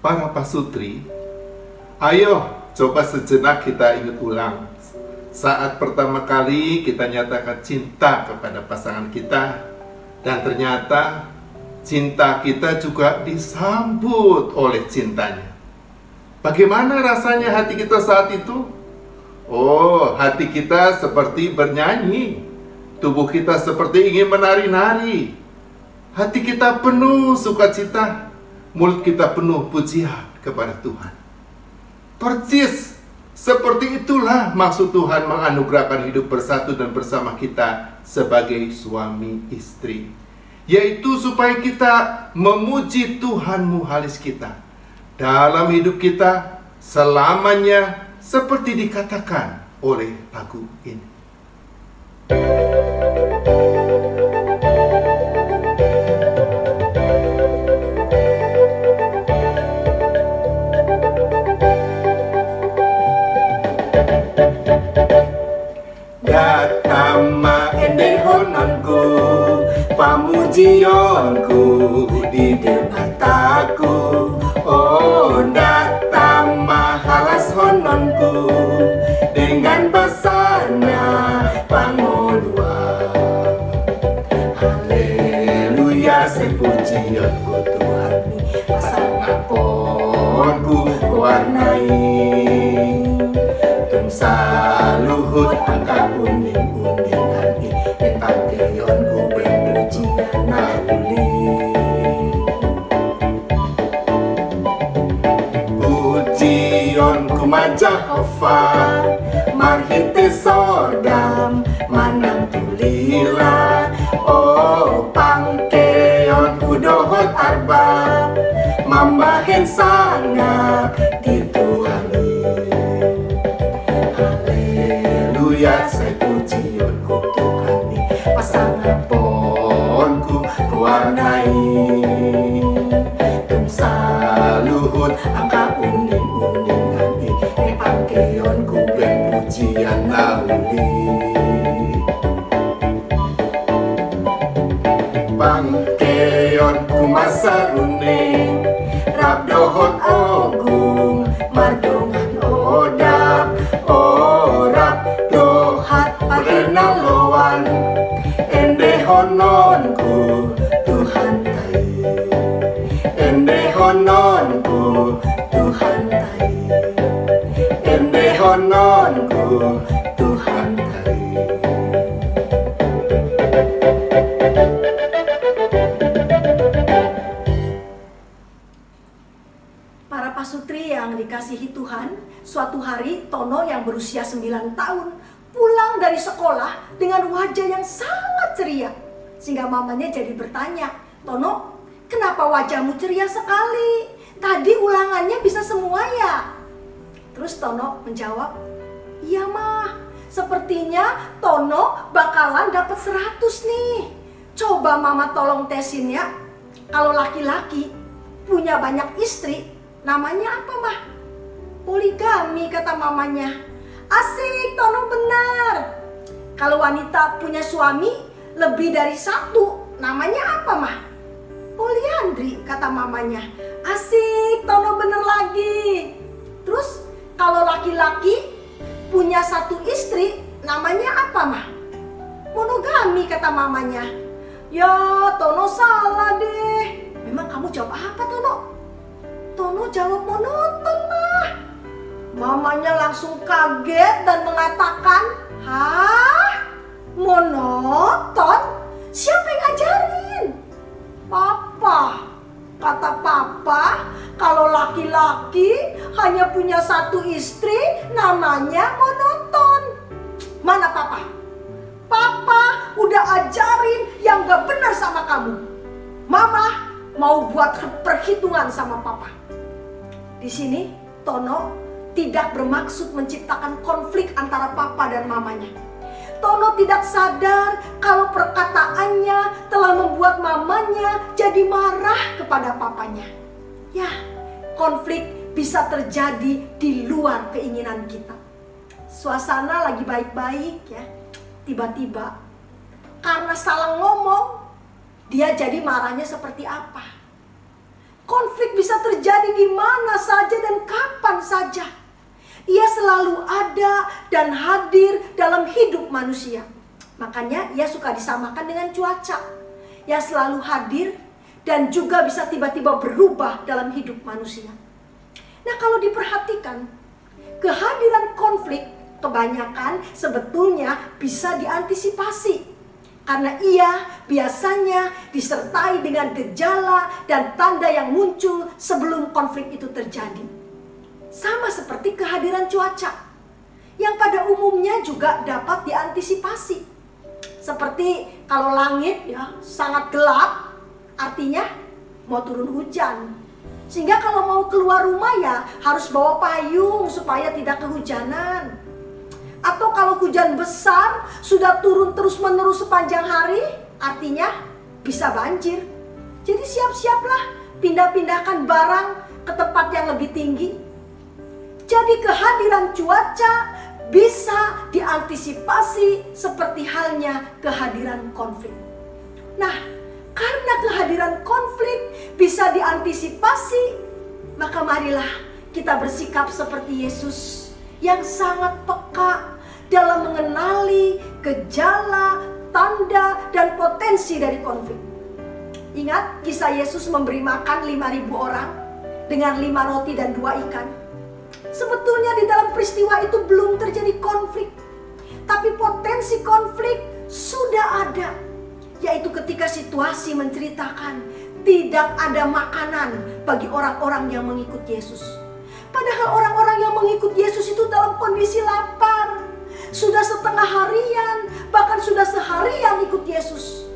para pasutri, ayo coba sejenak kita ingat ulang saat pertama kali kita nyatakan cinta kepada pasangan kita, dan ternyata cinta kita juga disambut oleh cintanya. Bagaimana rasanya hati kita saat itu? Oh, hati kita seperti bernyanyi, tubuh kita seperti ingin menari-nari, hati kita penuh sukacita, mulut kita penuh pujian kepada Tuhan. Persis seperti itulah maksud Tuhan menganugerahkan hidup bersatu dan bersama kita sebagai suami istri, yaitu supaya kita memuji Tuhan muhalis kita dalam hidup kita selamanya, seperti dikatakan oleh lagu ini. Datama endehonanku, pamujionku di depantaku. Oh, datama halas hononku dengan basana pangolua. Haleluya, sepujianku Tuhan, pasang aponku warnai. Saluhut angka uning-uning hati, tentang keyonku berpujian nabuli. Pujionku majahova, marhite sodam, manang tulila. Oh, pangkeyonku dohot arbab, mambahen sangat dituhangi. Ya, saya pujianku Tuhan, pasang aponku kuwarnai. Tung saluhut angka uning-uning hati, pangkeonku berpujian nauli. Pangkeonku masa runing, rabdohot ogung, mardongan odap. Naloan endehononku Tuhan tai, endehononku Tuhan tai, endehononku Tuhan tai. Para pasutri yang dikasihi Tuhan, suatu hari Tono yang berusia 9 tahun pulang dari sekolah dengan wajah yang sangat ceria, sehingga mamanya jadi bertanya, "Tono, kenapa wajahmu ceria sekali? Tadi ulangannya bisa semua ya?" Terus Tono menjawab, "Iya mah, sepertinya Tono bakalan dapat 100 nih. Coba mama tolong tesin ya. Kalau laki-laki punya banyak istri, namanya apa mah?" "Poligami," kata mamanya. "Asik, Tono benar. Kalau wanita punya suami lebih dari 1, namanya apa mah?" "Poliandri," kata mamanya. "Asik, Tono bener lagi. Terus kalau laki-laki punya 1 istri, namanya apa mah?" "Monogami," kata mamanya. "Ya, Tono salah deh. Memang kamu jawab apa, Tono?" Tono jawab monoton mah. Mamanya langsung kaget dan mengatakan, "Hah? Monoton? Siapa yang ngajarin?" "Papa," kata papa, "kalau laki-laki hanya punya 1 istri, namanya monoton." "Mana papa? Papa udah ajarin yang gak benar sama kamu. Mama mau buat perhitungan sama papa." Di sini Tono tidak bermaksud menciptakan konflik antara papa dan mamanya. Tono tidak sadar kalau perkataannya telah membuat mamanya jadi marah kepada papanya. Ya, konflik bisa terjadi di luar keinginan kita. Suasana lagi baik-baik ya, tiba-tiba karena salah ngomong, dia jadi marahnya seperti apa. Konflik bisa terjadi di mana kapan saja. Ia selalu ada dan hadir dalam hidup manusia. Makanya ia suka disamakan dengan cuaca. Ia selalu hadir dan juga bisa tiba-tiba berubah dalam hidup manusia. Nah, kalau diperhatikan, kehadiran konflik kebanyakan sebetulnya bisa diantisipasi. Karena ia biasanya disertai dengan gejala dan tanda yang muncul sebelum konflik itu terjadi. Sama seperti kehadiran cuaca, yang pada umumnya juga dapat diantisipasi. Seperti kalau langit ya sangat gelap, artinya mau turun hujan. Sehingga kalau mau keluar rumah ya harus bawa payung supaya tidak kehujanan. Atau kalau hujan besar sudah turun terus-menerus sepanjang hari, artinya bisa banjir. Jadi siap-siaplah pindah-pindahkan barang ke tempat yang lebih tinggi. Jadi kehadiran cuaca bisa diantisipasi seperti halnya kehadiran konflik. Nah, karena kehadiran konflik bisa diantisipasi, maka marilah kita bersikap seperti Yesus yang sangat peka dalam mengenali gejala, tanda, dan potensi dari konflik. Ingat kisah Yesus memberi makan 5.000 orang dengan 5 roti dan 2 ikan. Sebetulnya di dalam peristiwa itu belum terjadi konflik, tapi potensi konflik sudah ada, yaitu ketika situasi menceritakan tidak ada makanan bagi orang-orang yang mengikut Yesus. Padahal orang-orang yang mengikut Yesus itu dalam kondisi lapar, sudah setengah harian, bahkan sudah seharian ikut Yesus.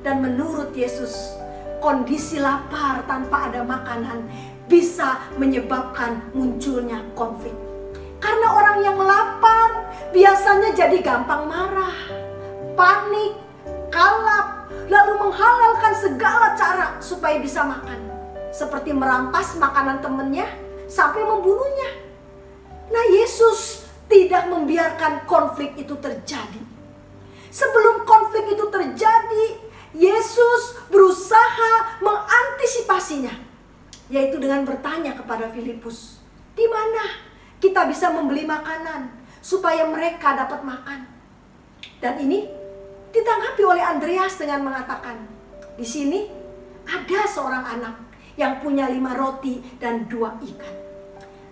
Dan menurut Yesus, kondisi lapar tanpa ada makanan bisa menyebabkan munculnya konflik. Karena orang yang lapar biasanya jadi gampang marah, panik, kalap, lalu menghalalkan segala cara supaya bisa makan. Seperti merampas makanan temannya sampai membunuhnya. Nah, Yesus tidak membiarkan konflik itu terjadi. Sebelum konflik itu terjadi, Yesus berusaha mengantisipasinya, yaitu dengan bertanya kepada Filipus, di mana kita bisa membeli makanan supaya mereka dapat makan. Dan ini ditanggapi oleh Andreas dengan mengatakan, di sini ada seorang anak yang punya 5 roti dan 2 ikan.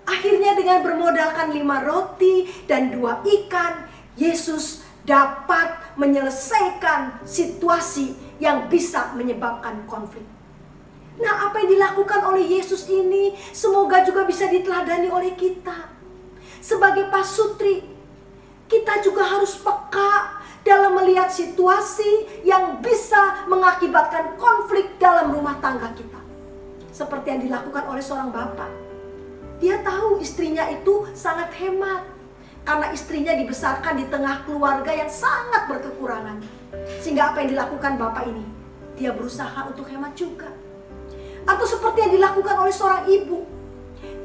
Akhirnya dengan bermodalkan 5 roti dan 2 ikan, Yesus dapat menyelesaikan situasi yang bisa menyebabkan konflik. Nah, apa yang dilakukan oleh Yesus ini semoga juga bisa diteladani oleh kita. Sebagai pasutri, kita juga harus peka dalam melihat situasi yang bisa mengakibatkan konflik dalam rumah tangga kita. Seperti yang dilakukan oleh seorang bapak. Dia tahu istrinya itu sangat hemat, karena istrinya dibesarkan di tengah keluarga yang sangat berkekurangan. Sehingga apa yang dilakukan bapak ini? Dia berusaha untuk hemat juga. Atau seperti yang dilakukan oleh seorang ibu.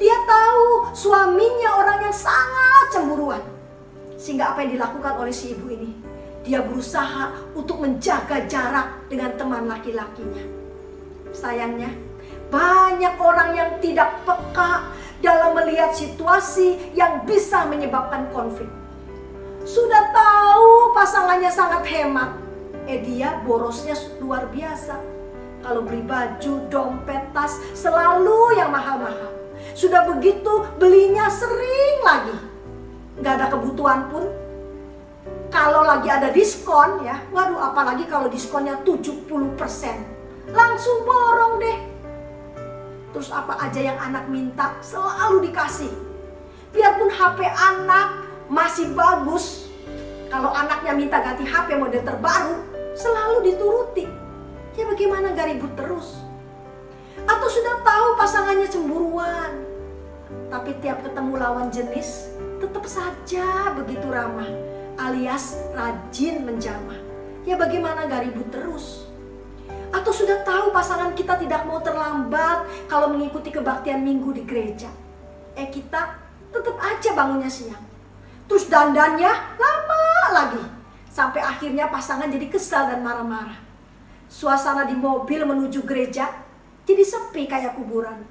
Dia tahu suaminya orang yang sangat cemburuan. Sehingga apa yang dilakukan oleh si ibu ini? Dia berusaha untuk menjaga jarak dengan teman laki-lakinya. Sayangnya, banyak orang yang tidak peka dalam melihat situasi yang bisa menyebabkan konflik. Sudah tahu pasangannya sangat hemat, dia borosnya luar biasa. Kalau beli baju, dompet, tas, selalu yang mahal-mahal. Sudah begitu belinya sering lagi. Gak ada kebutuhan pun. Kalau lagi ada diskon ya, waduh apalagi kalau diskonnya 70%. Langsung borong deh. Terus apa aja yang anak minta selalu dikasih. Biarpun HP anak masih bagus, kalau anaknya minta ganti HP model terbaru, selalu dituruti. Ya bagaimana gak ribut terus? Atau sudah tahu pasangannya cemburuan, tapi tiap ketemu lawan jenis tetap saja begitu ramah, alias rajin menjamah. Ya bagaimana gak ribut terus? Atau sudah tahu pasangan kita tidak mau terlambat kalau mengikuti kebaktian minggu di gereja, kita tetap aja bangunnya siang. Terus dandannya lama lagi, sampai akhirnya pasangan jadi kesal dan marah-marah. Suasana di mobil menuju gereja jadi sepi kayak kuburan,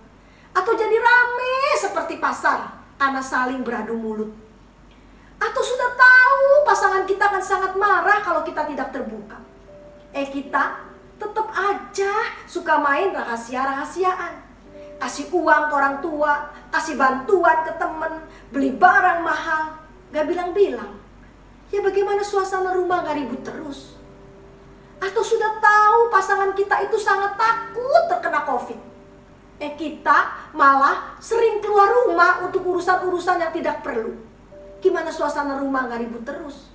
atau jadi rame seperti pasar karena saling beradu mulut. Atau sudah tahu pasangan kita akan sangat marah kalau kita tidak terbuka. Kita tetap aja suka main rahasia-rahasiaan. Kasih uang ke orang tua, kasih bantuan ke temen, beli barang mahal, gak bilang-bilang. Ya bagaimana suasana rumah gak ribut terus? Atau sudah tahu pasangan kita itu sangat takut terkena COVID. Kita malah sering keluar rumah untuk urusan-urusan yang tidak perlu. Gimana suasana rumah gak ribut terus?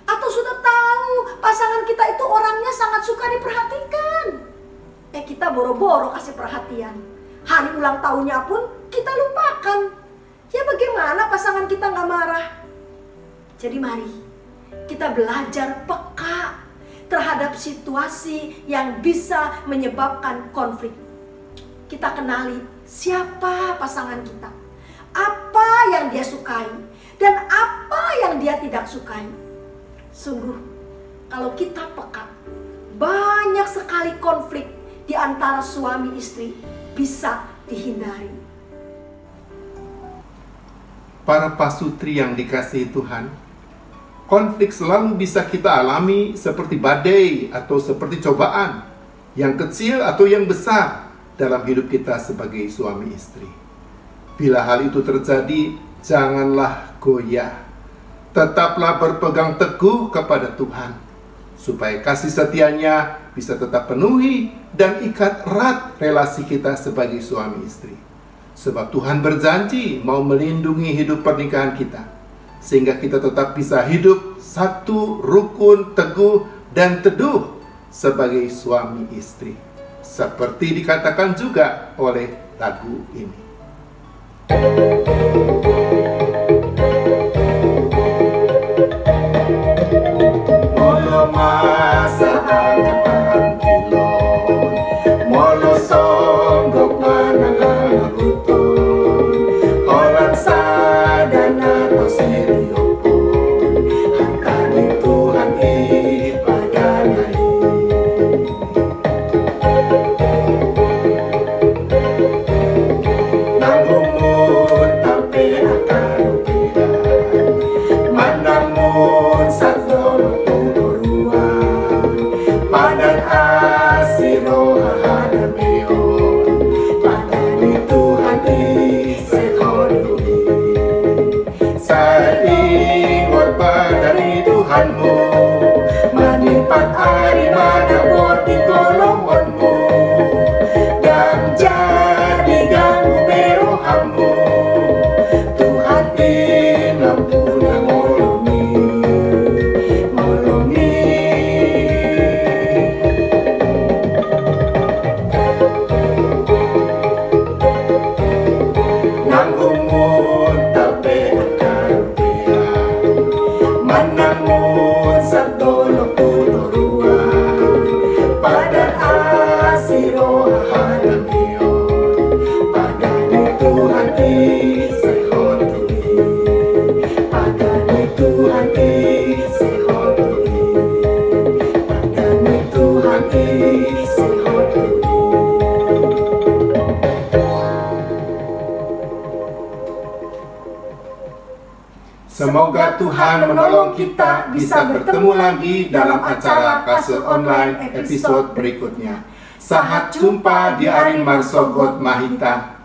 Atau sudah tahu pasangan kita itu orangnya sangat suka diperhatikan. Kita boro-boro kasih perhatian. Hari ulang tahunnya pun kita lupakan. Ya bagaimana pasangan kita gak marah? Jadi mari kita belajar peka terhadap situasi yang bisa menyebabkan konflik. Kita kenali siapa pasangan kita, apa yang dia sukai, dan apa yang dia tidak sukai. Sungguh, kalau kita peka, banyak sekali konflik di antara suami istri bisa dihindari. Para pasutri yang dikasihi Tuhan, konflik selalu bisa kita alami seperti badai atau seperti cobaan, yang kecil atau yang besar dalam hidup kita sebagai suami istri. Bila hal itu terjadi, janganlah goyah. Tetaplah berpegang teguh kepada Tuhan, supaya kasih setianya bisa tetap penuhi dan ikat erat relasi kita sebagai suami istri. Sebab Tuhan berjanji mau melindungi hidup pernikahan kita, sehingga kita tetap bisa hidup satu rukun, teguh, dan teduh sebagai suami istri. Seperti dikatakan juga oleh lagu ini. Molo masa angkatan kilon, molo songgok manangan luton, orang sadana atau siriopon, hantani Tuhan ibadanai. Nanggumun tapi akan upian, manamun sadolo tuturuan, padan asiro hahadameon, padani Tuhan isehodui. Saingot padani Tuhanmu, manipat ari manabot di golonganmu, dan jadi ganggu berohamu. Tuhan inampuna ngolongi, ngolongi. Nanggumun tapi akan upian, manamun sa dolok tuturuan, padan asiro hahadameon, padani Tuhan isehodui, padani Tuhan isehodui, padani Tuhan isehodui. Semoga Tuhan menolong kita bisa bertemu lagi dalam acara Kasih Online episode berikutnya. Sahat jumpa di Ari Marsogot Mahita.